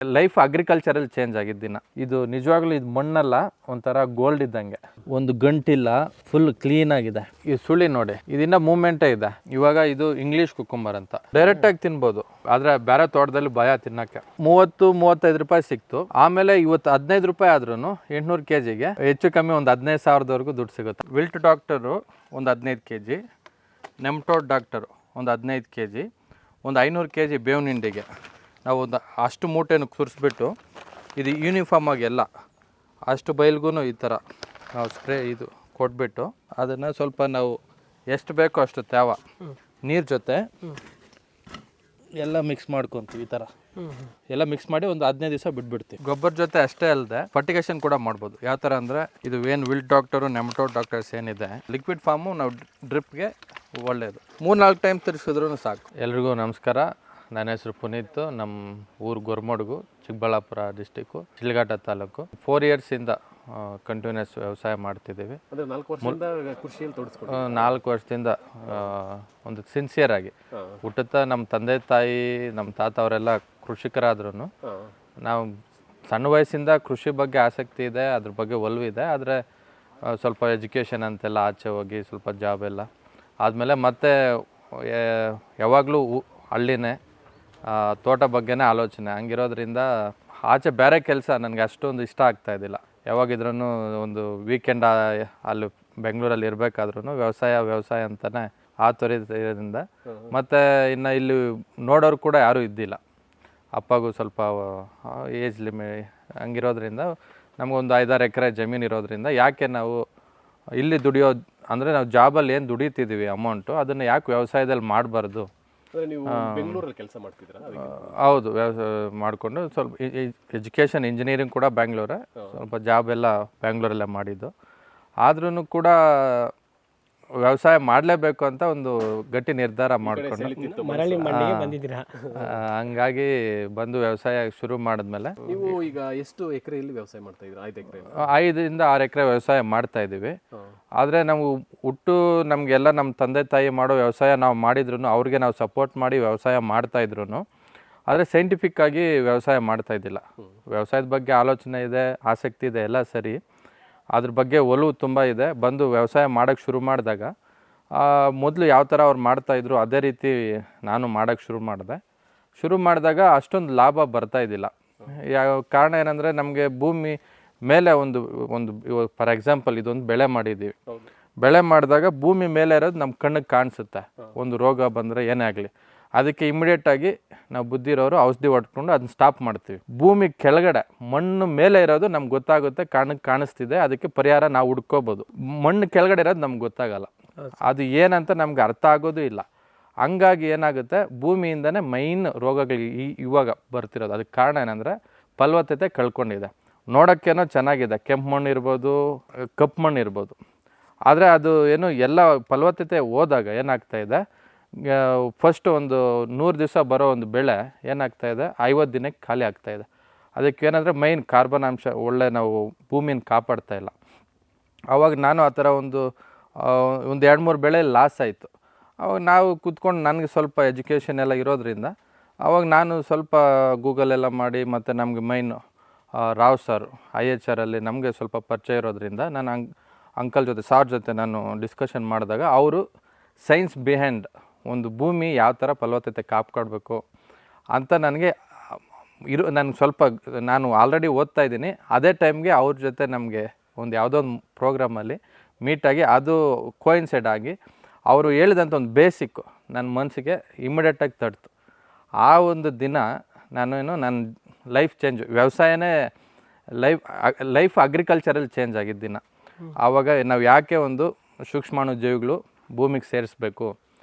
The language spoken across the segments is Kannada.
Life agricultural change ಆಗಿದ್ದಿನ. ಇದು ನಿಜವಾಗ್ಲೂ ಇದು ಮಣ್ಣಲ್ಲ, ಒಂಥರ ಗೋಲ್ಡ್ ಇದ್ದಂಗೆ. ಒಂದು ಗಂಟಿಲ್ಲ, ಫುಲ್ ಕ್ಲೀನ್ ಆಗಿದೆ. ಈ ಸುಳಿ ನೋಡಿ, ಇದನ್ನ ಮೂವ್ಮೆಂಟೇ ಇದೆ. ಇವಾಗ ಇದು ಇಂಗ್ಲಿಷ್ ಕುಕುಂಬರ್ ಅಂತ ಡೈರೆಕ್ಟ್ ಆಗಿ ತಿನ್ಬೋದು, ಆದ್ರೆ ಬೇರೆ ತೋಟದಲ್ಲಿ ಭಯ ತಿನ್ನಕ್ಕೆ. 30-35 ರೂಪಾಯಿ ಸಿಕ್ತು. ಆಮೇಲೆ ಇವತ್ತು 15 ರೂಪಾಯಿ ಆದ್ರೂ 800 kgಗೆ ಹೆಚ್ಚು ಕಮ್ಮಿ ಒಂದು 15,000ದವರೆಗೂ ದುಡ್ಡು ಸಿಗುತ್ತೆ. ವಿಲ್ಟ್ ಡಾಕ್ಟರು ಒಂದು 15 kg, ನೆಮ್ಟೋಡ್ ಡಾಕ್ಟರು ಒಂದು 15 kg, ಒಂದು 500 kg ಬೇವಿನ ಹಿಂಡಿಗೆ ನಾವು ಒಂದು ಅಷ್ಟು ಮೂಟೆನ ಸುರಿಸ್ಬಿಟ್ಟು ಇದು ಯೂನಿಫಾರ್ಮ್ ಆಗಿ ಎಲ್ಲ ಅಷ್ಟು ಬೈಲ್ಗೂ ಈ ಥರ ನಾವು ಸ್ಪ್ರೇ ಇದು ಕೊಟ್ಬಿಟ್ಟು ಅದನ್ನು ಸ್ವಲ್ಪ ನಾವು ಎಷ್ಟು ಬೇಕೋ ಅಷ್ಟು ತ್ಯಾವ ನೀರು ಜೊತೆ ಎಲ್ಲ ಮಿಕ್ಸ್ ಮಾಡ್ಕೊತೀವಿ. ಈ ಥರ ಎಲ್ಲ ಮಿಕ್ಸ್ ಮಾಡಿ ಒಂದು 15 ದಿವಸ ಬಿಟ್ಬಿಡ್ತೀವಿ. ಗೊಬ್ಬರ ಜೊತೆ ಅಷ್ಟೇ ಅಲ್ಲದೆ ಫರ್ಟಿಗೇಷನ್ ಕೂಡ ಮಾಡ್ಬೋದು. ಯಾವ ಥರ ಅಂದರೆ ಇದು ಏನು ವಿಲ್ಟ್ ಡಾಕ್ಟರು ನೆಮ್ಟೋಡ್ ಡಾಕ್ಟರ್ಸ್ ಏನಿದೆ, ಲಿಕ್ವಿಡ್ ಫಾರ್ಮು ನಾವು ಡ್ರಿಪ್ಗೆ ಒಳ್ಳೆಯದು. 3-4 ಟೈಮ್ ತಿರ್ಸಿದ್ರೂ ಸಾಕು. ಎಲ್ರಿಗೂ ನಮಸ್ಕಾರ. ನನ್ನ ಹೆಸರು ಪುನೀತ್. ನಮ್ಮ ಊರು ಗೊರ್ಮೊಡ್ಗು, ಚಿಕ್ಕಬಳ್ಳಾಪುರ ಡಿಸ್ಟಿಕ್ಕು, ಶಿಲ್ಘಾಟ ತಾಲೂಕು. 4 ಇಯರ್ಸಿಂದ ಕಂಟಿನ್ಯೂಸ್ ವ್ಯವಸಾಯ ಮಾಡ್ತಿದ್ದೀವಿ. 4 ವರ್ಷದಿಂದ ಒಂದು ಸಿನ್ಸಿಯರ್ ಆಗಿ ಹುಟ್ಟುತ್ತಾ ನಮ್ಮ ತಂದೆ ತಾಯಿ ನಮ್ಮ ತಾತ ಅವರೆಲ್ಲ ಕೃಷಿಕರಾದ್ರೂ ನಾವು ಸಣ್ಣ ವಯಸ್ಸಿಂದ ಕೃಷಿ ಬಗ್ಗೆ ಆಸಕ್ತಿ ಇದೆ, ಅದ್ರ ಬಗ್ಗೆ ಒಲವಿದೆ. ಆದರೆ ಸ್ವಲ್ಪ ಎಜುಕೇಷನ್ ಅಂತೆಲ್ಲ ಆಚೆ ಹೋಗಿ ಸ್ವಲ್ಪ ಜಾಬ್ ಎಲ್ಲ ಆದಮೇಲೆ ಮತ್ತೆ ಯಾವಾಗಲೂ ಹಳ್ಳಿನೇ, ತೋಟ ಬಗ್ಗೆನೇ ಆಲೋಚನೆ. ಹಂಗಿರೋದ್ರಿಂದ ಆಚೆ ಬೇರೆ ಕೆಲಸ ನನಗೆ ಅಷ್ಟೊಂದು ಇಷ್ಟ ಆಗ್ತಾಯಿದ್ದಿಲ್ಲ. ಯಾವಾಗಿದ್ರೂ ಒಂದು ವೀಕೆಂಡ್ ಅಲ್ಲಿ ಬೆಂಗಳೂರಲ್ಲಿ ಇರಬೇಕಾದ್ರೂ ವ್ಯವಸಾಯ ಅಂತಲೇ ಆತುರದಿಂದ. ಮತ್ತು ಇನ್ನು ಇಲ್ಲಿ ನೋಡೋರು ಕೂಡ ಯಾರೂ ಇದ್ದಿಲ್ಲ. ಅಪ್ಪಗೂ ಸ್ವಲ್ಪ ಏಜ್ ಹಂಗಿರೋದ್ರಿಂದ ನಮಗೊಂದು 5-6 ಎಕರೆ ಜಮೀನು ಇರೋದ್ರಿಂದ ಯಾಕೆ ನಾವು ಇಲ್ಲಿ ದುಡಿಯೋದು ಅಂದರೆ ನಾವು ಜಾಬಲ್ಲಿ ಏನು ದುಡಿತಿದ್ದೀವಿ ಅಮೌಂಟು, ಅದನ್ನು ಯಾಕೆ ವ್ಯವಸಾಯದಲ್ಲಿ ಮಾಡಬಾರ್ದು. ಬೆಂಗಳೂರಲ್ಲಿ ಕೆಲಸ ಮಾಡ್ತಿದ್ದೀರಾ? ಹೌದು, ವ್ಯವಸಾಯ ಮಾಡಿಕೊಂಡು ಸ್ವಲ್ಪ ಎಜುಕೇಷನ್ ಇಂಜಿನಿಯರಿಂಗ್ ಕೂಡ ಬ್ಯಾಂಗ್ಳೂರೇ, ಸ್ವಲ್ಪ ಜಾಬ್ ಎಲ್ಲ ಬ್ಯಾಂಗ್ಳೂರಲ್ಲೇ ಮಾಡಿದ್ದು. ಆದ್ರೂ ಕೂಡ ವ್ಯವಸಾಯ ಮಾಡಲೇಬೇಕು ಅಂತ ಒಂದು ಗಟ್ಟಿ ನಿರ್ಧಾರ ಮಾಡಿಕೊಂಡು ಹಂಗಾಗಿ ಬಂದು ವ್ಯವಸಾಯ ಶುರು ಮಾಡಿದ್ಮೇಲೆ. ನೀವು ಈಗ ಎಷ್ಟು ಎಕರೆಯಲ್ಲಿ ವ್ಯವಸಾಯ ಮಾಡ್ತಾ ಇದ್ದೀರಾ? 5-6 ಎಕರೆ ವ್ಯವಸಾಯ ಮಾಡ್ತಾ ಇದ್ದೀವಿ. ಆದರೆ ನಾವು ನಮಗೆಲ್ಲ ನಮ್ಮ ತಂದೆ ತಾಯಿ ಮಾಡೋ ವ್ಯವಸಾಯ ನಾವು ಮಾಡಿದ್ರು, ಅವ್ರಿಗೆ ನಾವು ಸಪೋರ್ಟ್ ಮಾಡಿ ವ್ಯವಸಾಯ ಮಾಡ್ತಾಯಿದ್ರು. ಆದರೆ ಸೈಂಟಿಫಿಕ್ ಆಗಿ ವ್ಯವಸಾಯ ಮಾಡ್ತಾ ಇದ್ದಿಲ್ಲ. ವ್ಯವಸಾಯದ ಬಗ್ಗೆ ಆಲೋಚನೆ ಇದೆ, ಆಸಕ್ತಿ ಇದೆ, ಎಲ್ಲ ಸರಿ. ಅದ್ರ ಬಗ್ಗೆ ಒಲವು ತುಂಬ ಇದೆ. ಬಂದು ವ್ಯವಸಾಯ ಮಾಡೋಕ್ಕೆ ಶುರು ಮಾಡಿದಾಗ ಮೊದಲು ಯಾವ ಥರ ಅವ್ರು ಮಾಡ್ತಾಯಿದ್ರು ಅದೇ ರೀತಿ ನಾನು ಮಾಡೋಕ್ಕೆ ಶುರು ಮಾಡಿದಾಗ ಅಷ್ಟೊಂದು ಲಾಭ ಬರ್ತಾಯಿದ್ದಿಲ್ಲ. ಯಾವ ಕಾರಣ ಏನಂದರೆ, ನಮಗೆ ಭೂಮಿ ಮೇಲೆ ಒಂದು ಫಾರ್ ಎಕ್ಸಾಂಪಲ್ ಇದೊಂದು ಬೆಳೆ ಮಾಡಿದ್ದೀವಿ. ಬೆಳೆ ಮಾಡಿದಾಗ ಭೂಮಿ ಮೇಲೆ ಇರೋದು ನಮ್ಮ ಕಣ್ಣಿಗೆ ಕಾಣಿಸುತ್ತೆ. ಒಂದು ರೋಗ ಬಂದರೆ ಏನೇ ಆಗಲಿ, ಅದಕ್ಕೆ ಇಮಿಡಿಯೇಟಾಗಿ ನಾವು ಬುದ್ಧಿರೋರು ಔಷಧಿ ಹೊಡ್ಕೊಂಡು ಅದನ್ನ ಸ್ಟಾಪ್ ಮಾಡ್ತೀವಿ. ಭೂಮಿ ಕೆಳಗಡೆ ಮಣ್ಣು ಮೇಲೆ ಇರೋದು ನಮ್ಗೆ ಗೊತ್ತಾಗುತ್ತೆ, ಕಾಣಿಸ್ತಿದೆ, ಅದಕ್ಕೆ ಪರಿಹಾರ ನಾವು ಹುಡ್ಕೋಬೋದು. ಮಣ್ಣು ಕೆಳಗಡೆ ಇರೋದು ನಮ್ಗೆ ಗೊತ್ತಾಗಲ್ಲ, ಅದು ಏನಂತ ನಮ್ಗೆ ಅರ್ಥ ಆಗೋದು ಇಲ್ಲ. ಹಂಗಾಗಿ ಏನಾಗುತ್ತೆ, ಭೂಮಿಯಿಂದನೇ ಮೈನ್ ರೋಗಗಳು ಇವಾಗ ಬರ್ತಿರೋದು. ಅದಕ್ಕೆ ಕಾರಣ ಏನಂದರೆ ಫಲವತ್ತತೆ ಕಳ್ಕೊಂಡಿದೆ. ನೋಡೋಕ್ಕೇನೋ ಚೆನ್ನಾಗಿದೆ, ಕೆಂಪು ಮಣ್ಣು ಇರ್ಬೋದು, ಕಪ್ಪು ಮಣ್ಣು ಇರ್ಬೋದು. ಆದರೆ ಅದು ಏನು ಎಲ್ಲ ಫಲವತ್ತತೆ ಹೋದಾಗ ಏನಾಗ್ತಾಯಿದೆ, ಫಸ್ಟ್ ಒಂದು 100 ದಿವಸ ಬರೋ ಒಂದು ಬೆಳೆ ಏನಾಗ್ತಾಯಿದೆ 50 ದಿನಕ್ಕೆ ಖಾಲಿ ಆಗ್ತಾಯಿದೆ. ಅದಕ್ಕೇನಂದರೆ ಮೈನ್ ಕಾರ್ಬನ್ ಅಂಶ ಒಳ್ಳೆ ನಾವು ಭೂಮಿನ ಕಾಪಾಡ್ತಾ ಇಲ್ಲ. ಆವಾಗ ನಾನು ಆ ಥರ ಒಂದು 2-3 ಬೆಳೆ ಲಾಸ್ ಆಯಿತು. ಅವಾಗ ನಾವು ಕೂತ್ಕೊಂಡು, ನನಗೆ ಸ್ವಲ್ಪ ಎಜುಕೇಷನ್ ಎಲ್ಲ ಇರೋದ್ರಿಂದ ಆವಾಗ ನಾನು ಸ್ವಲ್ಪ ಗೂಗಲೆಲ್ಲ ಮಾಡಿ, ಮತ್ತು ನಮಗೆ ಮೈನ್ ರಾವ್ ಸರ್ IHR ನಮಗೆ ಸ್ವಲ್ಪ ಪರಿಚಯ ಇರೋದ್ರಿಂದ ನಾನು ಅಂಕಲ್ ಜೊತೆ ಸಾರ್ ಜೊತೆ ನಾನು ಡಿಸ್ಕಷನ್ ಮಾಡಿದಾಗ ಅವರು ಸೈನ್ಸ್ ಬಿಹೈಂಡ್ ಒಂದು ಭೂಮಿ ಯಾವ ಥರ ಫಲವತ್ತತೆ ಕಾಪಾಡಬೇಕು ಅಂತ ನನಗೆ ನಾನು ಆಲ್ರೆಡಿ ಓದ್ತಾ ಇದ್ದೀನಿ. ಅದೇ ಟೈಮ್ಗೆ ಅವ್ರ ಜೊತೆ ನಮಗೆ ಒಂದು ಯಾವುದೋ ಒಂದು ಪ್ರೋಗ್ರಾಮಲ್ಲಿ ಮೀಟಾಗಿ ಅದು ಕೋಯಿನ್ಸೈಡ್ ಆಗಿ ಅವರು ಹೇಳಿದಂಥ ಒಂದು ಬೇಸಿಕ್ಕು ನನ್ನ ಮನಸ್ಸಿಗೆ ಇಮಿಡಿಯೇಟಾಗಿ ತಡ್ತು. ಆ ಒಂದು ದಿನ ನನ್ನ ಲೈಫ್ ಚೇಂಜ್, ವ್ಯವಸಾಯನೇ ಲೈಫ್ ಅಗ್ರಿಕಲ್ಚರಲ್ ಚೇಂಜ್ ಆಗಿದ್ದ ದಿನ. ಆವಾಗ ನಾವು ಯಾಕೆ ಒಂದು ಸೂಕ್ಷ್ಮಾಣು ಜೀವಿಗಳು ಭೂಮಿಗೆ ಸೇರಿಸ್ಬೇಕು,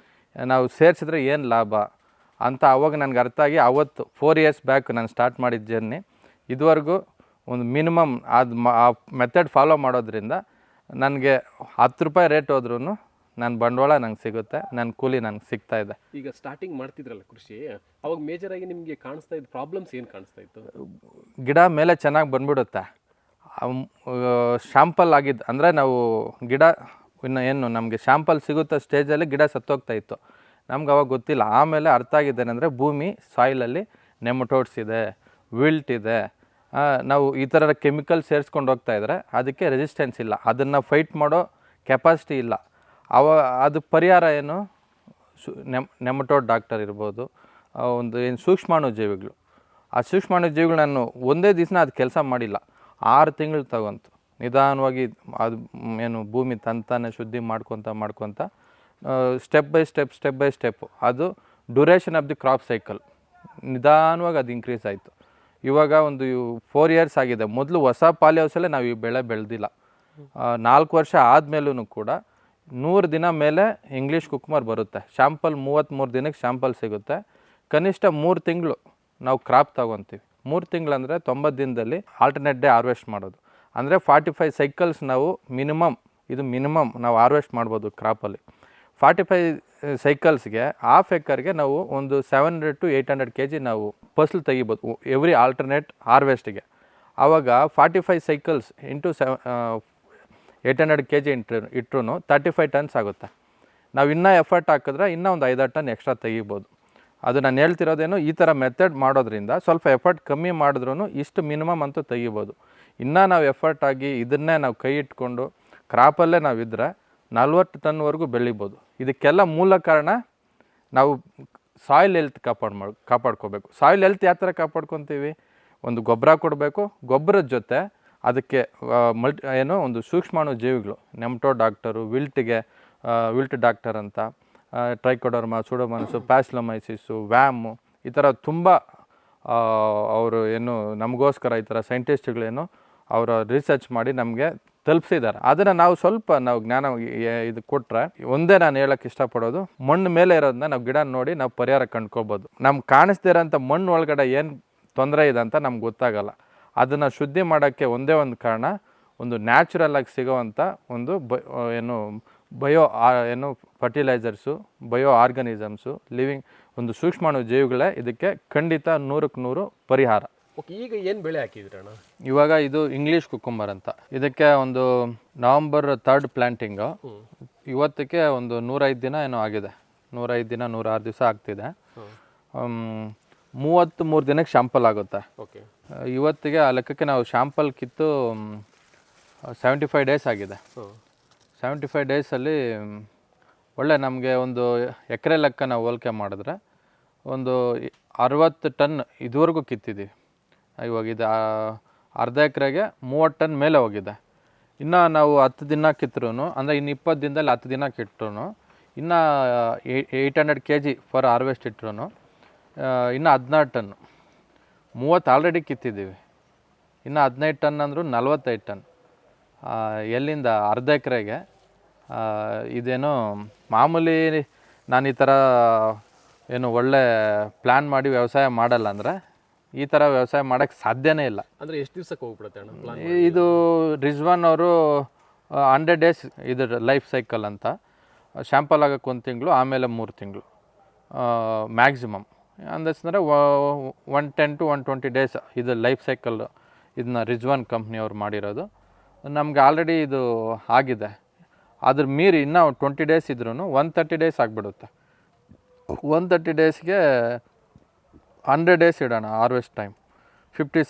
ನಾವು ಸೇರಿಸಿದ್ರೆ ಏನು ಲಾಭ ಅಂತ ಆವಾಗ ನನಗೆ ಅರ್ಥ ಆಗಿ, ಅವತ್ತು 4 ಇಯರ್ಸ್ ಬ್ಯಾಕ್ ನಾನು ಸ್ಟಾರ್ಟ್ ಮಾಡಿದ ಜರ್ನಿ ಇದುವರೆಗೂ ಒಂದು ಮಿನಿಮಮ್ ಆ ಮೆಥಡ್ ಫಾಲೋ ಮಾಡೋದ್ರಿಂದ ನನಗೆ 10 ರೂಪಾಯಿ ರೇಟ್ ಹೋದ್ರೂ ನನ್ನ ಬಂಡವಾಳ ನಂಗೆ ಸಿಗುತ್ತೆ, ನನ್ನ ಕೂಲಿ ನನಗೆ ಸಿಗ್ತಾ ಇದೆ. ಈಗ ಸ್ಟಾರ್ಟಿಂಗ್ ಮಾಡ್ತಿದ್ರಲ್ಲ ಕೃಷಿ, ಅವಾಗ ಮೇಜರಾಗಿ ನಿಮಗೆ ಕಾಣಿಸ್ತಾ ಇದ್ದ ಪ್ರಾಬ್ಲಮ್ಸ್ ಏನು ಕಾಣಿಸ್ತಾ ಇತ್ತು? ಗಿಡ ಮೇಲೆ ಚೆನ್ನಾಗಿ ಬಂದ್ಬಿಡುತ್ತೆ, ಶಾಂಪಲ್ ಆಗಿದ್ದು ಅಂದರೆ ನಾವು ಗಿಡ ಏನು ನಮಗೆ ಶಾಂಪಲ್ ಸಿಗುತ್ತೋ ಸ್ಟೇಜಲ್ಲಿ ಗಿಡ ಸತ್ತೋಗ್ತಾ ಇತ್ತು. ನಮ್ಗೆ ಅವಾಗ ಗೊತ್ತಿಲ್ಲ. ಆಮೇಲೆ ಅರ್ಥ ಆಗಿದ್ದೇನೆಂದರೆ ಭೂಮಿ ಸಾಯಿಲಲ್ಲಿ ನೆಮಟೋಡ್ಸ್ ಇದೆ, ವಿಲ್ಟ್ ಇದೆ, ನಾವು ಈ ಥರ ಕೆಮಿಕಲ್ ಸೇರಿಸ್ಕೊಂಡು ಹೋಗ್ತಾ ಇದ್ದರೆ ಅದಕ್ಕೆ ರೆಸಿಸ್ಟೆನ್ಸ್ ಇಲ್ಲ, ಅದನ್ನು ಫೈಟ್ ಮಾಡೋ ಕೆಪಾಸಿಟಿ ಇಲ್ಲ. ಅದು ಪರಿಹಾರ ಏನು? ನೆಮಟೋಡ್ ಡಾಕ್ಟರ್ ಇರ್ಬೋದು, ಒಂದು ಏನು ಸೂಕ್ಷ್ಮಾಣುಜೀವಿಗಳು. ಆ ಸೂಕ್ಷ್ಮಾಣುಜೀವಿಗಳು ನಾನು ಒಂದೇ ದಿವಸ ಅದು ಕೆಲಸ ಮಾಡಿಲ್ಲ, 6 ತಿಂಗಳು ತಗೊಂತು ನಿಧಾನವಾಗಿ. ಅದು ಏನು ಭೂಮಿ ತಂತಾನೆ ಶುದ್ಧಿ ಮಾಡ್ಕೊತ ಸ್ಟೆಪ್ ಬೈ ಸ್ಟೆಪ್ಪು ಅದು duration of the crop cycle ನಿಧಾನವಾಗಿ ಅದು ಇನ್ಕ್ರೀಸ್ ಆಯಿತು. ಇವಾಗ ಒಂದು 4 ಇಯರ್ಸ್ ಆಗಿದೆ. ಮೊದಲು ಹೊಸ ಪಾಲಿ ಹೌಸಲ್ಲೇ ನಾವು ಈ ಬೆಳೆ ಬೆಳೆದಿಲ್ಲ. 4 ವರ್ಷ ಆದಮೇಲೂ ಕೂಡ 100 ದಿನ ಮೇಲೆ ಇಂಗ್ಲೀಷ್ ಕುಕುಂಬರ್ ಬರುತ್ತೆ. ಶಾಂಪಲ್ 33 ದಿನಕ್ಕೆ ಶಾಂಪಲ್ ಸಿಗುತ್ತೆ. ಕನಿಷ್ಠ 3 ತಿಂಗಳು ನಾವು ಕ್ರಾಪ್ ತೊಗೊತೀವಿ. 3 ತಿಂಗಳು ಅಂದರೆ 90 ದಿನದಲ್ಲಿ ಆಲ್ಟರ್ನೇಟ್ ಡೇ ಹಾರ್ವೆಸ್ಟ್ ಮಾಡೋದು. ಅಂದರೆ 45 ಸೈಕಲ್ಸ್ ನಾವು ಮಿನಿಮಮ್ ನಾವು ಹಾರ್ವೆಸ್ಟ್ ಮಾಡ್ಬೋದು ಕ್ರಾಪಲ್ಲಿ. 45 ಸೈಕಲ್ಸ್ಗೆ ಹಾಫ್ ಎಕರ್ಗೆ ನಾವು ಒಂದು 700 to 800 kg ನಾವು ಫಸಲು ತೆಗಿಬೋದು ಎವ್ರಿ ಆಲ್ಟರ್ನೇಟ್ ಹಾರ್ವೆಸ್ಟಿಗೆ. ಆವಾಗ 45 ಸೈಕಲ್ಸ್ ಇಂಟು 800 kg ಇಟ್ಟರು 35 ಟನ್ಸ್ ಆಗುತ್ತೆ. ನಾವು ಇನ್ನೂ ಎಫರ್ಟ್ ಹಾಕಿದ್ರೆ ಇನ್ನೂ ಒಂದು 5-6 ಟನ್ ಎಕ್ಸ್ಟ್ರಾ ತೆಗಿಬೋದು. ಅದು ನಾನು ಹೇಳ್ತಿರೋದೇನು, ಈ ಥರ ಮೆಥಡ್ ಮಾಡೋದ್ರಿಂದ ಸ್ವಲ್ಪ ಎಫರ್ಟ್ ಕಮ್ಮಿ ಮಾಡಿದ್ರೂ ಇಷ್ಟು ಮಿನಿಮಮ್ ಅಂತೂ ತೆಗಿಬೋದು. ಇನ್ನೂ ನಾವು ಎಫರ್ಟ್ ಆಗಿ ಇದನ್ನೇ ನಾವು ಕೈ ಇಟ್ಕೊಂಡು ಕ್ರಾಪಲ್ಲೇ ನಾವಿದ್ದರೆ 40 ಟನ್ವರೆಗೂ ಬೆಳಿಬೋದು. ಇದಕ್ಕೆಲ್ಲ ಮೂಲ ಕಾರಣ ನಾವು ಸಾಯಿಲ್ ಹೆಲ್ತ್ ಕಾಪಾಡ್ಕೋಬೇಕು. ಸಾಯಿಲ್ ಹೆಲ್ತ್ ಯಾವ ಥರ ಕಾಪಾಡ್ಕೊತೀವಿ? ಒಂದು ಗೊಬ್ಬರ ಕೊಡಬೇಕು, ಗೊಬ್ಬರದ ಜೊತೆ ಅದಕ್ಕೆ ಒಂದು ಸೂಕ್ಷ್ಮಾಣು ಜೀವಿಗಳು, ನೆಮಟೋಡ್ ಡಾಕ್ಟರು, ವಿಲ್ಟ್ ಡಾಕ್ಟರ್ ಅಂತ, ಟ್ರೈಕೋಡರ್ಮಾ, ಸೂಡೋಮೋನಾಸು, ಪ್ಯಾಸ್ಲೊಮೈಸಿಸು, ವ್ಯಾಮು, ಈ ಥರ ತುಂಬ ಅವರು ನಮಗೋಸ್ಕರ ಈ ಥರ ಸೈಂಟಿಸ್ಟ್ಗಳೇನು ಅವರ ರಿಸರ್ಚ್ ಮಾಡಿ ನಮಗೆ ತಲುಪಿಸಿದ್ದಾರೆ. ಅದನ್ನು ನಾವು ಜ್ಞಾನ ಇದು ಕೊಟ್ಟರೆ, ಒಂದೇ ನಾನು ಹೇಳೋಕ್ಕೆ ಇಷ್ಟಪಡೋದು, ಮಣ್ಣು ಮೇಲೆ ಇರೋದನ್ನ ನಾವು ಗಿಡ ನೋಡಿ ನಾವು ಪರಿಹಾರ ಕಂಡ್ಕೋಬೋದು. ನಮ್ಗೆ ಕಾಣಿಸ್ದೇ ಇರೋಂಥ ಮಣ್ಣು ಒಳಗಡೆ ಏನು ತೊಂದರೆ ಇದೆ ಅಂತ ನಮ್ಗೆ ಗೊತ್ತಾಗಲ್ಲ. ಅದನ್ನು ಶುದ್ಧಿ ಮಾಡೋಕ್ಕೆ ಒಂದೇ ಒಂದು ಕಾರಣ, ಒಂದು ನ್ಯಾಚುರಲ್ಲಾಗಿ ಸಿಗೋವಂಥ ಒಂದು ಫರ್ಟಿಲೈಸರ್ಸು, ಬಯೋ ಆರ್ಗನಿಸಮ್ಸು, ಲಿವಿಂಗ್ ಒಂದು ಸೂಕ್ಷ್ಮಾಣು ಜೀವಿಗಳೇ ಇದಕ್ಕೆ ಖಂಡಿತ 100ಕ್ಕೆ 100 ಪರಿಹಾರ. ಓಕೆ, ಈಗ ಏನು ಬೆಳೆ ಹಾಕಿದ್ರಣ್ಣ? ಇವಾಗ ಇದು ಇಂಗ್ಲೀಷ್ ಕುಕುಂಬರ್ ಅಂತ. ಇದಕ್ಕೆ ಒಂದು November 3rd ಪ್ಲ್ಯಾಂಟಿಂಗು. ಇವತ್ತಿಗೆ ಒಂದು 105 ದಿನ ಏನೋ ಆಗಿದೆ. 105 ದಿನ 106 ದಿವಸ ಆಗ್ತಿದೆ. 33 ದಿನಕ್ಕೆ ಶಾಂಪಲ್ ಆಗುತ್ತೆ. ಓಕೆ, ಇವತ್ತಿಗೆ ಆ ಲೆಕ್ಕಕ್ಕೆ ನಾವು ಶಾಂಪಲ್ ಕಿತ್ತು 75 ಡೇಸ್ ಆಗಿದೆ. 75 ಡೇಸಲ್ಲಿ ಒಳ್ಳೆ ನಮಗೆ ಒಂದು ಎಕರೆ ಲೆಕ್ಕ ನಾವು ಹೋಲಿಕೆ ಮಾಡಿದ್ರೆ ಒಂದು 60 ಟನ್ ಇದುವರೆಗೂ ಕಿತ್ತಿದ್ದೀವಿ. ಇವಾಗ ಇದು ಅರ್ಧ ಎಕರೆಗೆ 30 ಟನ್ ಮೇಲೆ ಹೋಗಿದೆ. ಇನ್ನು ನಾವು 10 ದಿನ ಕಿತ್ತರೂ, ಅಂದರೆ ಇನ್ನು 20 ದಿನದಲ್ಲಿ 10 ದಿನ ಕಿಟ್ಟರು, ಇನ್ನು 800 kg ಫಾರ್ ಹಾರ್ವೆಸ್ಟ್ ಇಟ್ಟರು ಇನ್ನು 16 ಟನ್ನು. 30 ಆಲ್ರೆಡಿ ಕಿತ್ತಿದ್ದೀವಿ. ಇನ್ನು 15 ಟನ್ ಅಂದರೂ 45 ಟನ್. ಎಲ್ಲಿಂದ ಅರ್ಧ ಎಕರೆಗೆ? ಇದೇನೋ ಮಾಮೂಲಿ ನಾನು ಈ ಥರ ಒಳ್ಳೆ ಪ್ಲ್ಯಾನ್ ಮಾಡಿ ವ್ಯವಸಾಯ ಮಾಡಲ್ಲ ಅಂದರೆ ಈ ಥರ ವ್ಯವಸಾಯ ಮಾಡೋಕ್ಕೆ ಸಾಧ್ಯನೇ ಇಲ್ಲ. ಅಂದರೆ ಎಷ್ಟು ದಿವಸಕ್ಕೆ ಹೋಗ್ಬಿಡುತ್ತೆ ಅಣ್ಣ? ಇದು ರಿಜ್ವಾನ್ ಅವರು 100 ಡೇಸ್ ಇದ್ರ ಲೈಫ್ ಸೈಕಲ್ ಅಂತ. ಶಾಂಪಲ್ ಆಗೋಕ್ಕೆ 1 ತಿಂಗಳು, ಆಮೇಲೆ 3 ತಿಂಗಳು ಮ್ಯಾಕ್ಸಿಮಮ್. ಅಂದಷ್ಟಂದರೆ 110 to 120 ಡೇಸ್ ಇದು ಲೈಫ್ ಸೈಕಲ್. ಇದನ್ನ ರಿಜ್ವಾನ್ ಕಂಪ್ನಿಯವ್ರು ಮಾಡಿರೋದು. ನಮಗೆ ಆಲ್ರೆಡಿ ಇದು ಆಗಿದೆ. ಅದ್ರ ಮೀರಿ ಇನ್ನೂ 20 ಡೇಸ್ ಇದ್ರೂ 130 ಡೇಸ್ ಆಗಿಬಿಡುತ್ತೆ. 130 ಡೇಸ್ಗೆ 100 ಡೇಸ್ ಇಡೋಣ harvest time. 50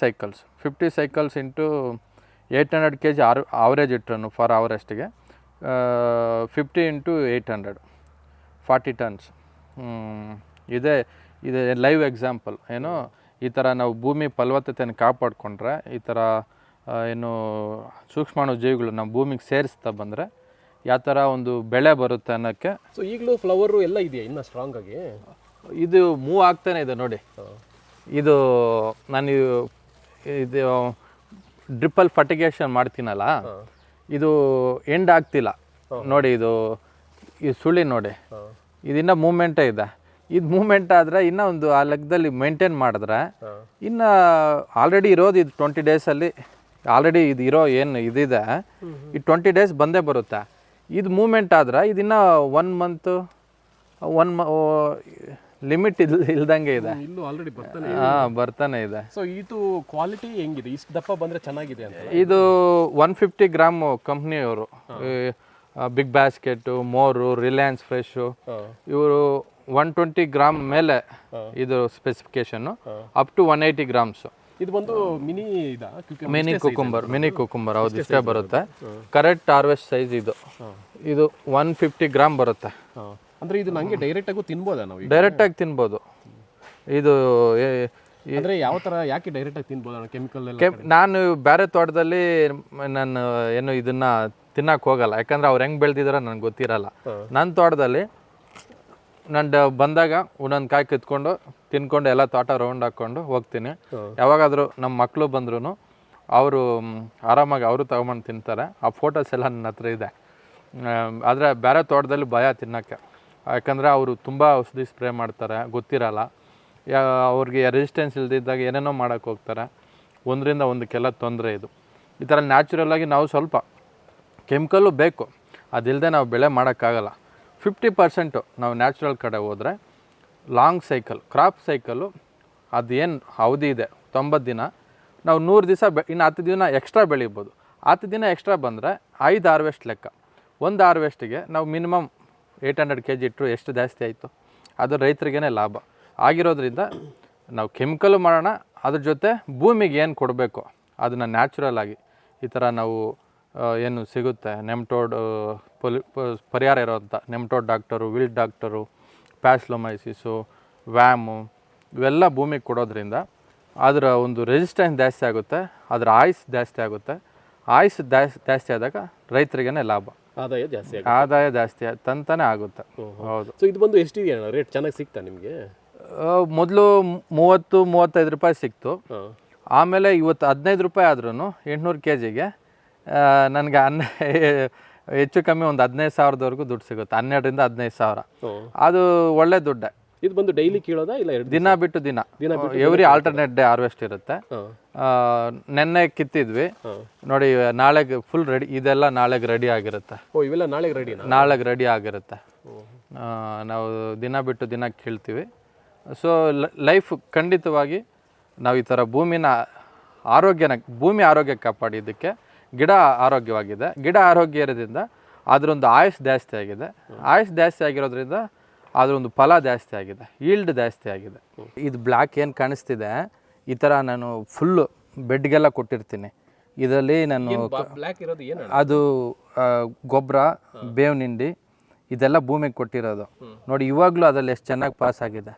cycles into 800 kg average ಇಟ್ಟರು ಫಾರ್ ಹಾರ್ವೆಸ್ಟಿಗೆ 50 into 800 40 ಟನ್ಸ್. ಇದೆ ಲೈವ್ ಎಕ್ಸಾಂಪಲ್. ಈ ಥರ ನಾವು ಭೂಮಿ ಫಲವತ್ತತೆಯನ್ನು ಕಾಪಾಡಿಕೊಂಡ್ರೆ, ಈ ಥರ ಸೂಕ್ಷ್ಮಾಣು ಜೀವಿಗಳು ನಮ್ಮ ಭೂಮಿಗೆ ಸೇರಿಸ್ತಾ ಬಂದರೆ ಯಾವ ಥರ ಒಂದು ಬೆಳೆ ಬರುತ್ತೆ ಅನ್ನೋಕ್ಕೆ. ಸೊ ಈಗಲೂ ಫ್ಲವರು ಎಲ್ಲ ಇದೆಯಾ ಇನ್ನೂ ಸ್ಟ್ರಾಂಗ್ ಆಗಿ? ಇದು ಮೂವ್ ಆಗ್ತಾನೆ ಇದೆ ನೋಡಿ. ಇದು ನಾನು ಇದು ಡ್ರಿಪ್ಪಲ್ಲಿ ಫರ್ಟಿಗೇಷನ್ ಮಾಡ್ತೀನಲ್ಲ, ಇದು ಎಂಡ್ ಆಗ್ತಿಲ್ಲ ನೋಡಿ. ಇದು ಸುಳಿ ನೋಡಿ, ಇದನ್ನ ಮೂಮೆಂಟೇ ಇದೆ. ಇದು ಮೂಮೆಂಟ್ ಆದರೆ ಇನ್ನೂ ಒಂದು ಆ ಲೆಕ್ಕದಲ್ಲಿ ಮೇಂಟೈನ್ ಮಾಡಿದ್ರೆ ಇನ್ನು ಆಲ್ರೆಡಿ ಇರೋದು ಇದು 20 ಡೇಸಲ್ಲಿ ಆಲ್ರೆಡಿ ಇದು ಇರೋ ಏನು ಇದಿದೆ, ಈ 20 ಡೇಸ್ ಬಂದೇ ಬರುತ್ತೆ. ಇದು ಮೂಮೆಂಟ್ ಆದ್ರೆ ಇದನ್ನು 1 ಮಂತ್ ಲಿಮಿಟ್ ಇಲ್ದಂಗೆ ಇದೆ. ಇಲ್ಲೂ ಆಲ್ರೆಡಿ ಬರ್ತಾನೆ ಇದೆ. ಸೊ ಇದು ಕ್ವಾಲಿಟಿ ಹೆಂಗಿದೆ? ಇಷ್ಟು ದಪ್ಪ ಬಂದರೆ ಚೆನ್ನಾಗಿದೆ ಅಂತ. ಇದು 150 gram ಕಂಪ್ನಿಯವರು, big basket, ಮೋರು, Reliance fresh, ಇವರು 120 ಗ್ರಾಮ್ ಮೇಲೆ ಇದು ಸ್ಪೆಸಿಫಿಕೇಶನ್ನು, ಅಪ್ ಟು 180 ಗ್ರಾಮ್ಸು. ಇದು ಬಂದು ಮಿನಿ ಮಿನಿ ಕುಕುಂಬರ್ ಹೌದು ಇಷ್ಟೇ ಬರುತ್ತೆ. ಕರೆಕ್ಟ್ ಹಾರ್ವೆಸ್ಟ್ ಸೈಜ್ ಇದು 150 ಗ್ರಾಮ್ ಬರುತ್ತೆ. ಅಂದ್ರೆ ಇದು ನಂಗೆ ಡೈರೆಕ್ಟ್ ಆಗೂ ತಿನ್ಬೋದಾ ನಾವು? ಡೈರೆಕ್ಟಾಗಿ ತಿನ್ಬೋದು. ಇದು ಅಂದ್ರೆ ಯಾವ ಥರ ಯಾಕೆ ಡೈರೆಕ್ಟಾಗಿ ತಿನ್ಬೋದಾ? ಕೆಮಿಕಲ್ ಎಲ್ಲ ನಾನು ಬೇರೆ ತೋಟದಲ್ಲಿ ನಾನು ಏನು ಇದನ್ನ ತಿನ್ನಕ್ಕೆ ಹೋಗಲ್ಲ, ಯಾಕಂದ್ರೆ ಅವ್ರು ಹೆಂಗೆ ಬೆಳೆದಿದಾರೆ ನನಗೆ ಗೊತ್ತಿರಲ್ಲ. ನನ್ನ ತೋಟದಲ್ಲಿ ನಾನು ಬಂದಾಗ ಒಂದೊಂದು ಕಾಯಿ ಕಿತ್ಕೊಂಡು ತಿನ್ಕೊಂಡು ಎಲ್ಲ ತೋಟ ರೌಂಡ್ ಹಾಕ್ಕೊಂಡು ಹೋಗ್ತೀನಿ. ಯಾವಾಗಾದರೂ ನಮ್ಮ ಮಕ್ಕಳು ಬಂದ್ರೂ ಅವರು ಆರಾಮಾಗಿ ಅವರು ತಗೊಂಬಂದು ತಿಂತಾರೆ. ಆ ಫೋಟೋಸ್ ಎಲ್ಲ ನನ್ನ ಹತ್ರ ಇದೆ. ಆದರೆ ಬೇರೆ ತೋಟದಲ್ಲಿ ಭಯ ತಿನ್ನೋಕ್ಕೆ, ಯಾಕಂದರೆ ಅವರು ತುಂಬ ಔಷಧಿ ಸ್ಪ್ರೇ ಮಾಡ್ತಾರೆ, ಗೊತ್ತಿರಲ್ಲ. ಅವ್ರಿಗೆ ರೆಸಿಸ್ಟೆನ್ಸ್ ಇಲ್ದಿದ್ದಾಗ ಏನೇನೋ ಮಾಡೋಕ್ಕೆ ಹೋಗ್ತಾರೆ. ಒಂದರಿಂದ ಒಂದಕ್ಕೆಲ್ಲ ತೊಂದರೆ ಇದು. ಈ ಥರ ನ್ಯಾಚುರಲ್ಲಾಗಿ ನಾವು ಸ್ವಲ್ಪ ಕೆಮಿಕಲ್ಲು ಬೇಕು, ಅದಿಲ್ಲದೆ ನಾವು ಬೆಳೆ ಮಾಡೋಕ್ಕಾಗಲ್ಲ. 50% ನಾವು ನ್ಯಾಚುರಲ್ ಕಡೆ ಹೋದರೆ ಲಾಂಗ್ ಸೈಕಲ್, ಕ್ರಾಪ್ ಸೈಕಲ್ಲು ಅದೇನು ಅವಧಿ ಇದೆ 90 ದಿನ, ನಾವು 100 ದಿವಸ ಇನ್ನು 10 ದಿನ ಎಕ್ಸ್ಟ್ರಾ ಬೆಳಿಬೋದು. 10 ದಿನ ಎಕ್ಸ್ಟ್ರಾ ಬಂದರೆ 5 ಹಾರ್ವೆಸ್ಟ್ ಲೆಕ್ಕ. ಒಂದು ಹಾರ್ವೆಸ್ಟಿಗೆ ನಾವು ಮಿನಿಮಮ್ 800 kg ಇಟ್ಟರು ಎಷ್ಟು ಜಾಸ್ತಿ ಆಯಿತು? ಅದು ರೈತರಿಗೇ ಲಾಭ ಆಗಿರೋದ್ರಿಂದ ನಾವು ಕೆಮಿಕಲ್ಲು ಮಾಡೋಣ, ಅದ್ರ ಜೊತೆ ಭೂಮಿಗೆ ಏನು ಕೊಡಬೇಕು ಅದನ್ನು ನ್ಯಾಚುರಲ್ ಆಗಿ ಈ ಥರ ನಾವು ಏನು ಸಿಗುತ್ತೆ ನೆಮ್ಟೋಡ್ ಪರಿಹಾರ ಇರೋವಂಥ ನೆಮ್ಟೋಡ್ ಡಾಕ್ಟರು, ವಿಲ್ಡ್ ಡಾಕ್ಟರು, ಪ್ಯಾಸ್ಲೊಮೈಸಿಸು, ವ್ಯಾಮು ಇವೆಲ್ಲ ಭೂಮಿಗೆ ಕೊಡೋದ್ರಿಂದ ಅದರ ಒಂದು ರೆಸಿಸ್ಟೆನ್ಸ್ ಜಾಸ್ತಿ ಆಗುತ್ತೆ, ಅದರ ಆಯುಸ್ ಜಾಸ್ತಿ ಆಗುತ್ತೆ. ಆಯುಸ್ ಜಾಸ್ತಿ ಆದಾಗ ರೈತರಿಗೇ ಲಾಭ, ಆದಾಯ ಜಾಸ್ತಿ ತಂತಾನೆ ಆಗುತ್ತೆ. ಹೌದು. ಸೊ ಇದು ಬಂದು ಎಷ್ಟಿದೆ ರೇಟ್? ಚೆನ್ನಾಗಿ ಸಿಗ್ತಾ ನಿಮಗೆ? ಮೊದಲು 30-35 ರೂಪಾಯಿ ಸಿಕ್ತು. ಆಮೇಲೆ ಇವತ್ತು 15 ರೂಪಾಯಿ ಆದ್ರೂ 800 kgಗೆ ನನಗೆ ಹೆಚ್ಚು ಕಮ್ಮಿ ಒಂದು 15,000ದವರೆಗೂ ದುಡ್ಡು ಸಿಗುತ್ತೆ. 12,000 ರಿಂದ 15,000 ಅದು ಒಳ್ಳೆ ದುಡ್ಡೆ. ಇದು ಬಂದು ಡೈಲಿ ಕೀಳೋದಾ ಇಲ್ಲ ದಿನ ಬಿಟ್ಟು ದಿನ ಎವ್ರಿ ಆಲ್ಟರ್ನೇಟ್ ಡೇ ಹಾರ್ವೆಸ್ಟ್ ಇರುತ್ತೆ. ನೆನ್ನೆ ಕಿತ್ತಿದ್ವಿ ನೋಡಿ, ನಾಳೆಗೆ ಫುಲ್ ರೆಡಿ, ಇದೆಲ್ಲ ನಾಳೆಗೆ ರೆಡಿ ಆಗಿರುತ್ತೆ. ಇವೆಲ್ಲ ನಾಳೆಗೆ ರೆಡಿ? ನಾಳೆಗೆ ರೆಡಿ ಆಗಿರುತ್ತೆ. ನಾವು ದಿನ ಬಿಟ್ಟು ದಿನ ಕೀಳ್ತೀವಿ. ಸೊ ಲೈಫ್ ಖಂಡಿತವಾಗಿ ನಾವು ಈ ಥರ ಭೂಮಿ ಆರೋಗ್ಯ ಕಾಪಾಡಿದ್ದಕ್ಕೆ ಗಿಡ ಆರೋಗ್ಯವಾಗಿದೆ. ಗಿಡ ಆರೋಗ್ಯ ಇರೋದ್ರಿಂದ ಅದರೊಂದು ಆಯುಸ್ ಜಾಸ್ತಿ ಆಗಿದೆ. ಆಯುಸ್ ಜಾಸ್ತಿ ಆಗಿರೋದ್ರಿಂದ ಅದರೊಂದು ಫಲ ಜಾಸ್ತಿ ಆಗಿದೆ, ಈಲ್ಡ್ ಜಾಸ್ತಿ ಆಗಿದೆ. ಇದು ಬ್ಲ್ಯಾಕ್ ಏನು ಕಾಣಿಸ್ತಿದೆ, ಈ ಥರ ನಾನು ಫುಲ್ಲು ಬೆಡ್ಗೆಲ್ಲ ಕೊಟ್ಟಿರ್ತೀನಿ. ಇದರಲ್ಲಿ ನಾನು ಬ್ಲ್ಯಾಕ್ ಇರೋದು ಏನು? ಅದು ಗೊಬ್ಬರ, ಬೇವಿನ ಹಿಂಡಿ ಇದೆಲ್ಲ ಭೂಮಿಗೆ ಕೊಟ್ಟಿರೋದು ನೋಡಿ. ಇವಾಗಲೂ ಅದರಲ್ಲಿ ಎಷ್ಟು ಚೆನ್ನಾಗಿ ಪಾಸ್ ಆಗಿದೆ.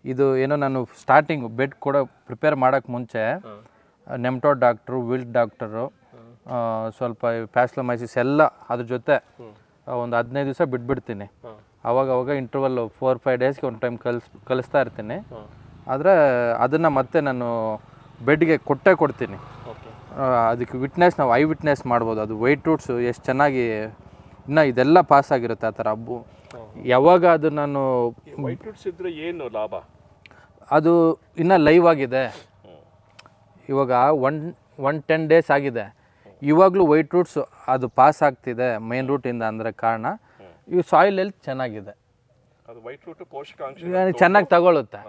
ಇದು ಏನೋ ನಾನು ಸ್ಟಾರ್ಟಿಂಗ್ ಬೆಡ್ ಪ್ರಿಪೇರ್ ಮಾಡೋಕ್ಕೆ ಮುಂಚೆ ನೆಮ್ಟೋಡ್ ಡಾಕ್ಟ್ರು, ವಿಲ್ಡ್ ಡಾಕ್ಟರು, ಸ್ವಲ್ಪ ಪ್ಯಾಸ್ಲೊಮೈಸಿಸ್ ಎಲ್ಲ ಅದ್ರ ಜೊತೆ ಒಂದು 15 ದಿವಸ ಬಿಟ್ಬಿಡ್ತೀನಿ. ಅವಾಗ ಇಂಟರ್ವಲ್ 4-5 ಡೇಸ್ಗೆ ಒಂದು ಟೈಮ್ ಕಲಿಸ್ತಾ ಇರ್ತೀನಿ. ಆದರೆ ಅದನ್ನು ಮತ್ತೆ ನಾನು ಬೆಡ್ಗೆ ಕೊಡ್ತೀನಿ. ಅದಕ್ಕೆ ವಿಟ್ನೆಸ್ ನಾವು ಐ ವಿಟ್ನೆಸ್ ಮಾಡ್ಬೋದು. ಅದು ವೈಟ್ ರೂಟ್ಸು ಎಷ್ಟು ಚೆನ್ನಾಗಿ ಇನ್ನು ಇದೆಲ್ಲ ಪಾಸ್ ಆಗಿರುತ್ತೆ ಆ ಥರ. ಯಾವಾಗ ಅದು ನಾನು ವೈಟ್ ರೂಟ್ಸ್ ಇದ್ದರೆ ಏನು ಲಾಭ? ಅದು ಇನ್ನೂ ಲೈವ್ ಆಗಿದೆ. ಇವಾಗ 10 ಡೇಸ್ ಆಗಿದೆ, ಇವಾಗಲೂ ವೈಟ್ ರೂಟ್ಸ್ ಅದು ಪಾಸ್ ಆಗ್ತಿದೆ ಮೈನ್ ರೂಟಿಂದ. ಅಂದರೆ ಕಾರಣ ಈ ಸಾಯಿಲ್ ಹೆಲ್ತ್ ಚೆನ್ನಾಗಿದೆ, ಚೆನ್ನಾಗಿ ತಗೊಳುತ್ತೆ.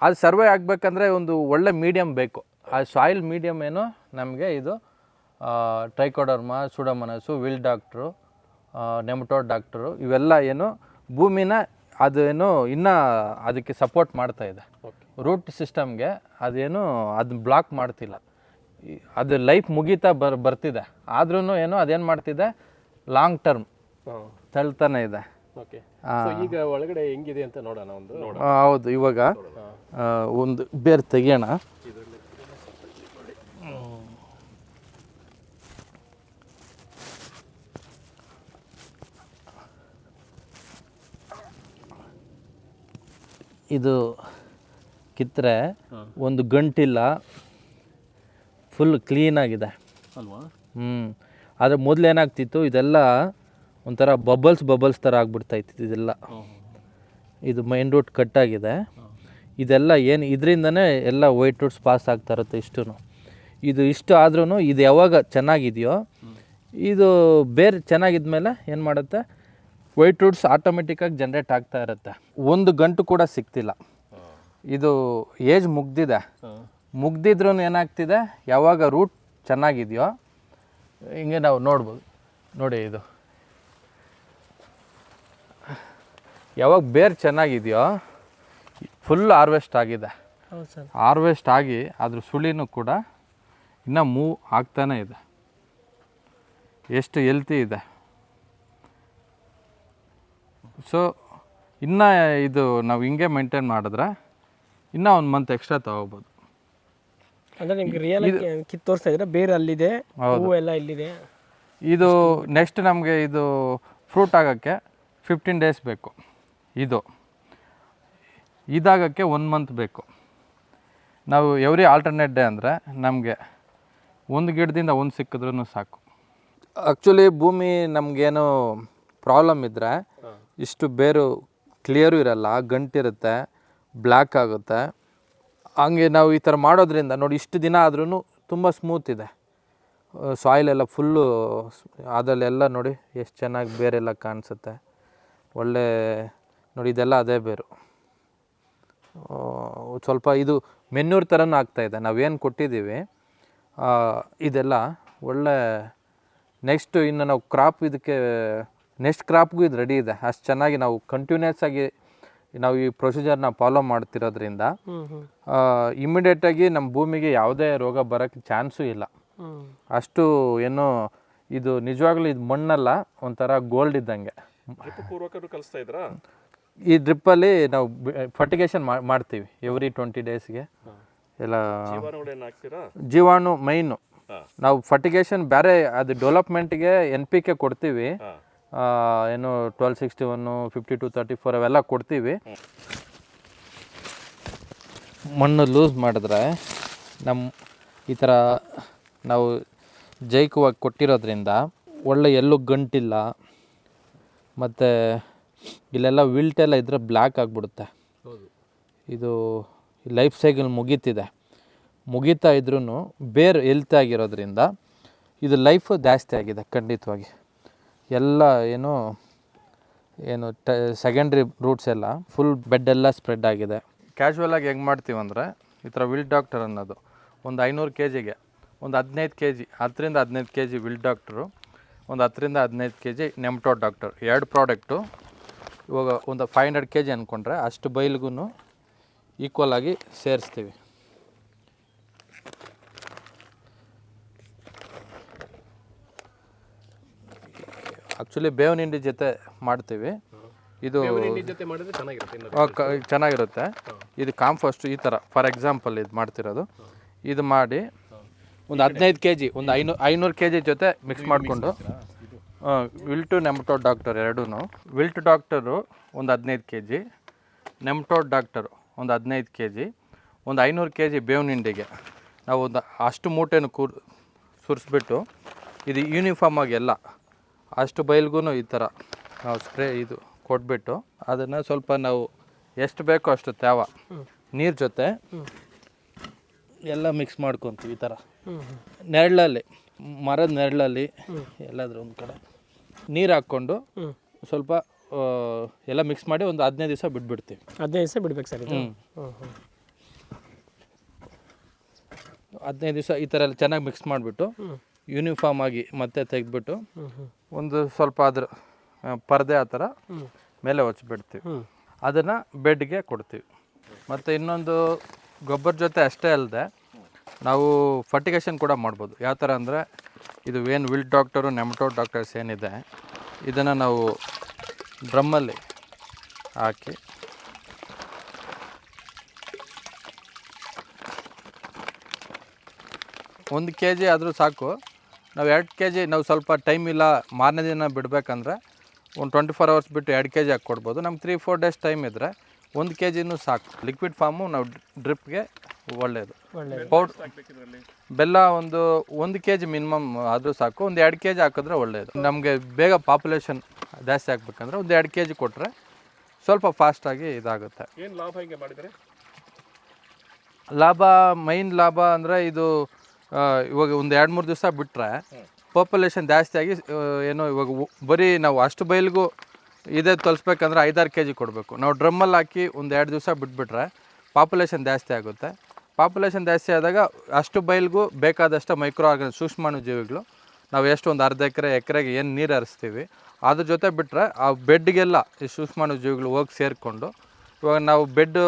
ಅದು ಸರ್ವೇ ಆಗಬೇಕಂದ್ರೆ ಒಂದು ಒಳ್ಳೆ ಮೀಡಿಯಮ್ ಬೇಕು. ಆ ಸಾಯಿಲ್ ಮೀಡಿಯಮ್ ಏನು ನಮಗೆ ಇದು ಟ್ರೈಕೋಡರ್ಮಾ, ಸೂಡೋಮೋನಾಸು, ವಿಲ್ಡ್ ಡಾಕ್ಟ್ರು, ನೆಮಟೋಡ್ ಡಾಕ್ಟರು ಇವೆಲ್ಲ ಏನು ಭೂಮಿನ ಅದೇನು ಇನ್ನೂ ಅದಕ್ಕೆ ಸಪೋರ್ಟ್ ಮಾಡ್ತಾ ಇದೆ. ರೂಟ್ ಸಿಸ್ಟಮ್ಗೆ ಅದೇನು ಅದು ಬ್ಲಾಕ್ ಮಾಡ್ತಿಲ್ಲ. ಅದು ಲೈಫ್ ಮುಗೀತಾ ಬರ್ತಿದೆ, ಆದ್ರೂ ಏನೋ ಅದೇನು ಮಾಡ್ತಿದೆ, ಲಾಂಗ್ ಟರ್ಮ್ ತಳ್ತಾನೆ ಇದೆ. ಈಗ ಒಳಗಡೆ ಹೆಂಗಿದೆ ಅಂತ ನೋಡೋಣ ಒಂದು. ಹೌದು, ಇವಾಗ ಒಂದು ಬೇರೆ ತೆಗಿಯೋಣ. ಇದು ಕಿತ್ತರೆ ಒಂದು ಗಂಟಿಲ್ಲ, ಫುಲ್ ಕ್ಲೀನಾಗಿದೆ ಅಲ್ವಾ? ಆದರೆ ಮೊದಲೇನಾಗ್ತಿತ್ತು, ಇದೆಲ್ಲ ಒಂಥರ ಬಬಲ್ಸ್ ಥರ ಆಗ್ಬಿಡ್ತಾಯಿತ್ತು ಇದೆಲ್ಲ. ಇದು ಮೈನ್ ರೂಟ್ ಕಟ್ಟಾಗಿದೆ. ಇದೆಲ್ಲ ಏನು ಇದರಿಂದನೇ ಎಲ್ಲ ವೈಟ್ ರೂಟ್ಸ್ ಪಾಸ್ ಆಗ್ತಾ ಇರುತ್ತೆ. ಇಷ್ಟು ಆದ್ರೂ ಇದು ಯಾವಾಗ ಚೆನ್ನಾಗಿದೆಯೋ, ಇದು ಬೇರೆ ಚೆನ್ನಾಗಿದ್ಮೇಲೆ ಏನು ಮಾಡುತ್ತೆ, ವೈಟ್ ರೂಟ್ಸ್ ಆಟೋಮೆಟಿಕ್ಕಾಗಿ ಜನ್ರೇಟ್ ಆಗ್ತಾ ಇರುತ್ತೆ. ಒಂದು ಗಂಟು ಕೂಡ ಸಿಗ್ತಿಲ್ಲ. ಇದು ಏಜ್ ಮುಗ್ದಿದ್ರೂ ಏನಾಗ್ತಿದೆ, ಯಾವಾಗ ರೂಟ್ ಚೆನ್ನಾಗಿದೆಯೋ ಹಿಂಗೆ ನಾವು ನೋಡ್ಬೋದು. ನೋಡಿ, ಇದು ಯಾವಾಗ ಬೇರೆ ಚೆನ್ನಾಗಿದೆಯೋ ಫುಲ್ ಹಾರ್ವೆಸ್ಟ್ ಆಗಿದೆ. ಹೌದು ಸರ್. ಹಾರ್ವೆಸ್ಟ್ ಆಗಿ ಅದ್ರ ಸುಳಿನೂ ಕೂಡ ಇನ್ನೂ ಮೂವ್ ಆಗ್ತಾನೇ ಇದೆ. ಎಷ್ಟು ಹೆಲ್ತಿ ಇದೆ. ಸೊ ಇನ್ನೂ ಇದು ನಾವು ಹಿಂಗೆ ಮೇಂಟೈನ್ ಮಾಡಿದ್ರೆ ಇನ್ನೂ 1 ಮಂತ್ ಎಕ್ಸ್ಟ್ರಾ ತೊಗೋಬೋದು. ಅಂದರೆ ನಿಮ್ಗೆ ರಿಯಲ್ ಕಿತ್ತು ತೋರಿಸ್ತಾ ಇದ್ರೆ ಬೇರೆ ಅಲ್ಲಿದೆ, ಹೂವು ಎಲ್ಲ ಇಲ್ಲಿದೆ. ಇದು ನೆಕ್ಸ್ಟ್ ನಮಗೆ ಇದು ಫ್ರೂಟ್ ಆಗೋಕ್ಕೆ 15 ಡೇಸ್ ಬೇಕು. ಇದಾಗೋಕ್ಕೆ 1 ಮಂತ್ ಬೇಕು. ನಾವು ಎವ್ರಿ ಆಲ್ಟರ್ನೇಟ್ ಡೇ ಅಂದರೆ ನಮಗೆ ಒಂದು ಗಿಡದಿಂದ ಒಂದು ಸಿಕ್ಕಿದ್ರೂ ಸಾಕು. ಆ್ಯಕ್ಚುಲಿ ಭೂಮಿ ನಮಗೇನು ಪ್ರಾಬ್ಲಮ್ ಇದ್ದರೆ ಇಷ್ಟು ಬೇರು ಕ್ಲಿಯರು ಇರಲ್ಲ, ಗಂಟಿರುತ್ತೆ, ಬ್ಲ್ಯಾಕ್ ಆಗುತ್ತೆ. ಹಂಗೆ ನಾವು ಈ ಥರ ಮಾಡೋದ್ರಿಂದ ನೋಡಿ ಇಷ್ಟು ದಿನ ಆದ್ರೂ ತುಂಬ ಸ್ಮೂತ್ ಇದೆ. ಸಾಯಿಲೆಲ್ಲ ಫುಲ್ಲು ಅದರಲ್ಲೆಲ್ಲ ನೋಡಿ ಎಷ್ಟು ಚೆನ್ನಾಗಿ ಬೇರೆಲ್ಲ ಕಾಣಿಸುತ್ತೆ. ಒಳ್ಳೆ ನೋಡಿ ಇದೆಲ್ಲ ಅದೇ ಬೇರು. ಸ್ವಲ್ಪ ಇದು ಮೆನ್ಯೂರ್ ಥರನೂ ಆಗ್ತಾಯಿದೆ. ನಾವೇನು ಕೊಟ್ಟಿದ್ದೀವಿ ಇದೆಲ್ಲ ಒಳ್ಳೆ ನೆಕ್ಸ್ಟ್ ಇನ್ನು ನಾವು ಕ್ರಾಪ್ ಇದಕ್ಕೆ ನೆಕ್ಸ್ಟ್ ಕ್ರಾಪ್ಗೂ ಇದು ರೆಡಿ ಇದೆ. ಅಷ್ಟು ಚೆನ್ನಾಗಿ ನಾವು ಕಂಟಿನ್ಯೂಸ್ ಆಗಿ ನಾವು ಈ ಪ್ರೊಸೀಜರ್ನ ಫಾಲೋ ಮಾಡ್ತಿರೋದ್ರಿಂದ ಇಮಿಡಿಯೇಟಾಗಿ ನಮ್ಮ ಭೂಮಿಗೆ ಯಾವುದೇ ರೋಗ ಬರೋಕ್ಕೆ ಚಾನ್ಸೂ ಇಲ್ಲ. ಅಷ್ಟು ಏನೋ ಇದು ನಿಜವಾಗ್ಲೂ ಇದು ಮಣ್ಣಲ್ಲ, ಒಂಥರ ಗೋಲ್ಡ್ ಇದ್ದಂಗೆ. ಕಲಿಸ್ತಾ ಇದ್ರಾ? ಈ ಡ್ರಿಪ್ಪಲ್ಲಿ ನಾವು ಫರ್ಟಿಗೇಷನ್ ಮಾಡ್ತೀವಿ ಎವ್ರಿ 20 ಡೇಸ್ಗೆ. ಎಲ್ಲ ಜೀವಾಣು ಮೈನು. ನಾವು ಫರ್ಟಿಗೇಷನ್ ಬೇರೆ ಅದು ಡೆವಲಪ್ಮೆಂಟ್ಗೆ NPK ಕೊಡ್ತೀವಿ. ಏನು 1261, 5234 ಅವೆಲ್ಲ ಕೊಡ್ತೀವಿ. ಮಣ್ಣು ಲೂಸ್ ಮಾಡಿದ್ರೆ ಈ ಥರ ನಾವು ಜೈವಿಕವಾಗಿ ಕೊಟ್ಟಿರೋದ್ರಿಂದ ಒಳ್ಳೆ ಎಲ್ಲೂ ಗಂಟಿಲ್ಲ. ಮತ್ತು ಇಲ್ಲೆಲ್ಲ ವಿಲ್ಟೆಲ್ಲ ಇದ್ದರೆ ಬ್ಲ್ಯಾಕ್ ಆಗಿಬಿಡುತ್ತೆ. ಇದು ಲೈಫ್ ಸೈಕಲ್ ಮುಗೀತಾ ಇದ್ರೂ ಬೇರೆ ಹೆಲ್ತ್ ಆಗಿರೋದ್ರಿಂದ ಇದು ಲೈಫು ಜಾಸ್ತಿ ಆಗಿದೆ ಖಂಡಿತವಾಗಿ. ಎಲ್ಲ ಏನು ಸೆಕೆಂಡ್ರಿ ರೂಟ್ಸ್ ಎಲ್ಲ ಫುಲ್ ಬೆಡ್ಡೆಲ್ಲ ಸ್ಪ್ರೆಡ್ ಆಗಿದೆ. ಕ್ಯಾಶುವಲಾಗಿ ಹೆಂಗೆ ಮಾಡ್ತೀವಂದರೆ ಈ ಥರ ವಿಲ್ ಡಾಕ್ಟರ್ ಅನ್ನೋದು ಒಂದು 500 kgಗೆ ಒಂದು 15 kg 10ರಿಂದ 15 kg ವಿಲ್ ಡಾಕ್ಟ್ರು, ಒಂದು 10ರಿಂದ 15 kg ನೆಮ್ಟೋಡ್ ಡಾಕ್ಟರ್, 2 ಪ್ರಾಡಕ್ಟು. ಇವಾಗ ಒಂದು 500 kg ಅಂದ್ಕೊಂಡ್ರೆ ಅಷ್ಟು ಬೈಲ್ಗೂ ಈಕ್ವಲ್ ಆಗಿ ಸೇರಿಸ್ತೀವಿ. ಆ್ಯಕ್ಚುಲಿ ಬೇವಿನ ಹಿಂಡಿ ಜೊತೆ ಮಾಡ್ತೀವಿ. ಇದು ಚೆನ್ನಾಗಿರುತ್ತೆ. ಇದು ಕಾಂಪೋಸ್ಟ್ ಈ ಥರ ಫಾರ್ ಎಕ್ಸಾಂಪಲ್ ಇದು ಮಾಡ್ತಿರೋದು. ಇದು ಮಾಡಿ ಒಂದು 15 kg ಒಂದು 500 kg ಜೊತೆ ಮಿಕ್ಸ್ ಮಾಡಿಕೊಂಡು ವಿಲ್ಟು ನೆಮ್ಟೋಡ್ ಡಾಕ್ಟರ್ ಎರಡೂ. ವಿಲ್ಟ್ ಡಾಕ್ಟರು ಒಂದು 15 kg, ನೆಮ್ಟೋಡ್ ಡಾಕ್ಟರು ಒಂದು 15 kg, ಒಂದು 500 kg ಬೇವಿನ ಹಿಂಡಿಗೆ ನಾವು ಒಂದು ಅಷ್ಟು ಮೂಟೆನೂ ಸುರಿಸ್ಬಿಟ್ಟು ಇದು ಯೂನಿಫಾರ್ಮ್ ಆಗಿ ಎಲ್ಲ ಅಷ್ಟು ಬೈಲ್ಗೂ ಈ ಥರ ನಾವು ಸ್ಪ್ರೇ ಇದು ಕೊಟ್ಬಿಟ್ಟು ಅದನ್ನು ಸ್ವಲ್ಪ ನಾವು ಎಷ್ಟು ಬೇಕೋ ಅಷ್ಟು ತ್ಯಾವ ನೀರು ಜೊತೆ ಎಲ್ಲ ಮಿಕ್ಸ್ ಮಾಡ್ಕೊತೀವಿ. ಈ ಥರ ನೆರಳಲ್ಲಿ, ಮರದ ನೆರಳಲ್ಲಿ ಎಲ್ಲಾದರೂ ಒಂದು ಕಡೆ ನೀರು ಹಾಕ್ಕೊಂಡು ಸ್ವಲ್ಪ ಎಲ್ಲ ಮಿಕ್ಸ್ ಮಾಡಿ ಒಂದು 15 ದಿವಸ ಬಿಟ್ಬಿಡ್ತೀವಿ. 15 ದಿವಸ ಬಿಡ್ಬೇಕು ಸರ್. 15 ದಿವಸ ಈ ಥರ ಎಲ್ಲ ಚೆನ್ನಾಗಿ ಮಿಕ್ಸ್ ಮಾಡಿಬಿಟ್ಟು ಯೂನಿಫಾರ್ಮ್ ಆಗಿ ಮತ್ತೆ ತೆಗೆದ್ಬಿಟ್ಟು ಒಂದು ಸ್ವಲ್ಪ ಅದ್ರ ಪರದೆ ಆ ಥರ ಮೇಲೆ ಹೊಚ್ಬಿಡ್ತೀವಿ. ಅದನ್ನು ಬೆಡ್ಗೆ ಕೊಡ್ತೀವಿ. ಮತ್ತು ಇನ್ನೊಂದು ಗೊಬ್ಬರ ಜೊತೆ ಅಷ್ಟೇ ಅಲ್ಲದೆ ನಾವು ಫರ್ಟಿಗೇಷನ್ ಕೂಡ ಮಾಡ್ಬೋದು. ಯಾವ ಥರ ಅಂದರೆ ಇದು ಏನು ವಿಲ್ ಡಾಕ್ಟರು ನೆಮ್ಟೋಡ್ ಡಾಕ್ಟರ್ಸ್ ಏನಿದೆ ಇದನ್ನು ನಾವು ಡ್ರಮ್ಮಲ್ಲಿ ಹಾಕಿ ಒಂದು kg ಆದರೂ ಸಾಕು. ನಾವು 2 kg ನಾವು ಸ್ವಲ್ಪ ಟೈಮ್ ಇಲ್ಲ ಮಾರನೇ ದಿನ ಬಿಡಬೇಕಂದ್ರೆ ಒಂದು 24 hours ಬಿಟ್ಟು 2 kg ಹಾಕಿ ಕೊಡ್ಬೋದು. ನಮ್ಗೆ 3-4 days ಟೈಮ್ ಇದ್ದರೆ 1 kgನೂ ಸಾಕು. ಲಿಕ್ವಿಡ್ ಫಾರ್ಮು ನಾವು ಡ್ರಿಪ್ಗೆ ಒಳ್ಳೆಯದು. ಬೆಲ್ಲ ಒಂದು 1 kg ಮಿನಿಮಮ್ ಆದರೂ ಸಾಕು. ಒಂದು 2 kg ಹಾಕಿದ್ರೆ ಒಳ್ಳೆಯದು. ನಮಗೆ ಬೇಗ ಪಾಪ್ಯುಲೇಷನ್ ಜಾಸ್ತಿ ಆಗಬೇಕಂದ್ರೆ ಒಂದು 2 kg ಕೊಟ್ಟರೆ ಸ್ವಲ್ಪ ಫಾಸ್ಟಾಗಿ ಇದಾಗುತ್ತೆ. ಏನು ಲಾಭ ಹಿಂಗೆ ಮಾಡಿದರೆ? ಲಾಭ ಮೈನ್ ಲಾಭ ಅಂದರೆ ಇದು ಇವಾಗ ಒಂದು 2-3 ದಿವಸ ಬಿಟ್ಟರೆ ಪಾಪ್ಯುಲೇಷನ್ ಜಾಸ್ತಿ ಆಗಿ ಏನೋ ಇವಾಗ ಬರೀ ನಾವು ಅಷ್ಟು ಬೈಲ್ಗೂ ಇದೇ ತೋರಿಸ್ಬೇಕಂದ್ರೆ 5-6 kg ಕೊಡಬೇಕು. ನಾವು ಡ್ರಮ್ಮಲ್ಲಿ ಹಾಕಿ ಒಂದು 2 ದಿವಸ ಬಿಟ್ಬಿಟ್ರೆ ಪಾಪ್ಯುಲೇಷನ್ ಜಾಸ್ತಿ ಆಗುತ್ತೆ. ಪಾಪ್ಯುಲೇಷನ್ ಜಾಸ್ತಿ ಆದಾಗ ಅಷ್ಟು ಬೈಲ್ಗೂ ಬೇಕಾದಷ್ಟು ಮೈಕ್ರೋ ಆರ್ಗನ್ ಸೂಕ್ಷ್ಮಾಣು ಜೀವಿಗಳು ನಾವು ಎಷ್ಟು ಒಂದು ಅರ್ಧ ಎಕರೆಗೆ ಏನು ನೀರು ಹರಿಸ್ತೀವಿ ಅದ್ರ ಜೊತೆ ಬಿಟ್ಟರೆ ಆ ಬೆಡ್ಗೆಲ್ಲ ಈ ಸೂಕ್ಷ್ಮಾಣು ಜೀವಿಗಳು ಹೋಗಿ ಸೇರಿಕೊಂಡು ಇವಾಗ ನಾವು ಬೆಡ್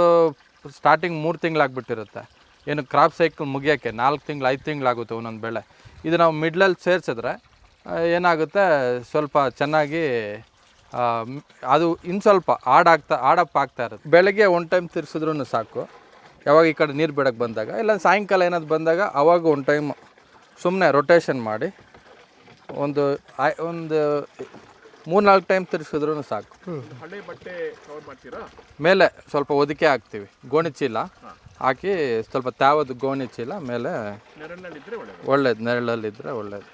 ಸ್ಟಾರ್ಟಿಂಗ್ 3 ತಿಂಗಳಾಗ್ಬಿಟ್ಟಿರುತ್ತೆ, ಏನು ಕ್ರಾಪ್ ಸೈಕಲ್ ಮುಗಿಯೋಕ್ಕೆ 4 ತಿಂಗಳು 5 ತಿಂಗಳಾಗುತ್ತೆ ಒಂದೊಂದು ಬೆಳೆ. ಇದು ನಾವು ಮಿಡ್ಲಲ್ಲಿ ಸೇರಿಸಿದ್ರೆ ಏನಾಗುತ್ತೆ, ಸ್ವಲ್ಪ ಚೆನ್ನಾಗಿ ಅದು ಇನ್ನು ಸ್ವಲ್ಪ ಆಡಪ್ ಆಗ್ತಾ ಇರುತ್ತೆ. ಬೆಳಗ್ಗೆ 1 ಟೈಮ್ ತಿರ್ಸಿದ್ರೂ ಸಾಕು, ಯಾವಾಗ ಈ ಕಡೆ ನೀರು ಬಿಡೋಕ್ಕೆ ಬಂದಾಗ, ಇಲ್ಲ ಸಾಯಂಕಾಲ ಏನಾದ್ರು ಬಂದಾಗ ಅವಾಗ 1 ಟೈಮ್ ಸುಮ್ಮನೆ ರೊಟೇಷನ್ ಮಾಡಿ ಒಂದು 3-4 ಟೈಮ್ ತಿರ್ಸಿದ್ರೂ ಸಾಕು. ಹಳೆ ಬಟ್ಟೆ ಕವರ್ ಮಾಡ್ತೀರಾ? ಮೇಲೆ ಸ್ವಲ್ಪ ಹೊದಿಕೆ ಹಾಕ್ತೀವಿ, ಗೋಣಿ ಚೀಲ ಹಾಕಿ, ಸ್ವಲ್ಪ ತ್ಯಾವದ ಗೋಣಿ ಚೀಲ ಮೇಲೆ. ನೆರಳಲ್ಲಿದ್ದರೆ ಒಳ್ಳೇದು, ನೆರಳಲ್ಲಿದ್ದರೆ ಒಳ್ಳೇದು.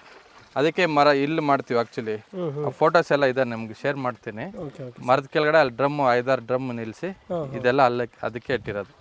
ಅದಕ್ಕೆ ಮರ ಇಲ್ಲಿ ಮಾಡ್ತೀವಿ ಆ್ಯಕ್ಚುಲಿ. ಫೋಟೋಸ್ ಎಲ್ಲ ಇದೆ, ನಿಮ್ಗೆ ಶೇರ್ ಮಾಡ್ತೀನಿ. ಮರದ ಕೆಳಗಡೆ ಅಲ್ಲಿ ಡ್ರಮ್ 5-6 ಡ್ರಮ್ ನಿಲ್ಲಿಸಿ ಇದೆಲ್ಲ ಅದಕ್ಕೆ ಇಟ್ಟಿರೋದು.